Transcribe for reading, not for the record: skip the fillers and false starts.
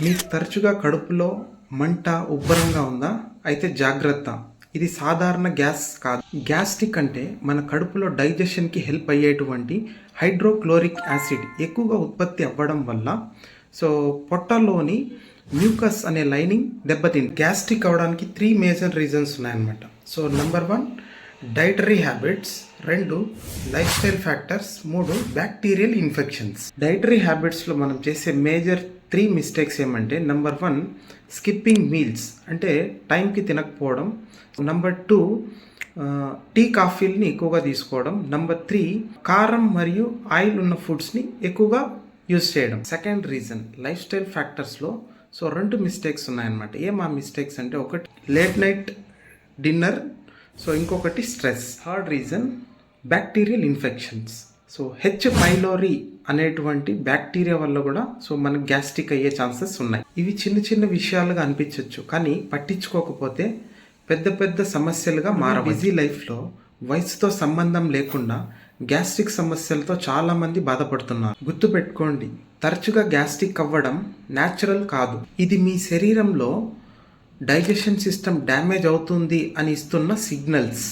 మీకు తరచుగా కడుపులో మంట ఉబ్బరంగా ఉందా? అయితే జాగ్రత్త, ఇది సాధారణ గ్యాస్ కాదు. గ్యాస్ట్రిక్ అంటే మన కడుపులో డైజెషన్కి హెల్ప్ అయ్యేటువంటి హైడ్రోక్లోరిక్ యాసిడ్ ఎక్కువగా ఉత్పత్తి అవ్వడం వల్ల పొట్టలోని మ్యూకస్ అనే లైనింగ్ దెబ్బతింది. గ్యాస్ట్రిక్ అవడానికి 3 మేజర్ రీజన్స్ ఉన్నాయన్నమాట. Number 1 dietary habits, 2 lifestyle factors, 3 bacterial infections. Dietary హ్యాబిట్స్లో మనం చేసే మేజర్ 3 మిస్టేక్స్ ఏమంటే, నెంబర్ 1 స్కిప్పింగ్ మీల్స్ అంటే టైంకి తినకపోవడం, నెంబర్ 2 టీ కాఫీల్ని ఎక్కువగా తీసుకోవడం, నెంబర్ 3 కారం మరియు ఆయిల్ ఉన్న ఫుడ్స్ని ఎక్కువగా యూజ్ చేయడం. సెకండ్ రీజన్ లైఫ్ స్టైల్ ఫ్యాక్టర్స్లో 2 మిస్టేక్స్ ఉన్నాయన్నమాట. ఆ మిస్టేక్స్ అంటే, ఒకటి లేట్ నైట్ డిన్నర్, ఇంకొకటి stress. Third reason bacterial infections. H pylori అనేటువంటి బ్యాక్టీరియా వల్ల కూడా మనకు గ్యాస్ట్రిక్ అయ్యే ఛాన్సెస్ ఉన్నాయి. ఇవి చిన్న చిన్న విషయాలుగా అనిపించవచ్చు, కానీ పట్టించుకోకపోతే పెద్ద పెద్ద సమస్యలుగా మారవచ్చు. బిజీ లైఫ్లో వయసుతో సంబంధం లేకుండా గ్యాస్ట్రిక్ సమస్యలతో చాలామంది బాధపడుతున్నారు. గుర్తుపెట్టుకోండి, తరచుగా గ్యాస్ట్రిక్ అవ్వడం న్యాచురల్ కాదు. ఇది మీ శరీరంలో డైజెషన్ సిస్టమ్ డ్యామేజ్ అవుతుంది అని ఇస్తున్న సిగ్నల్స్.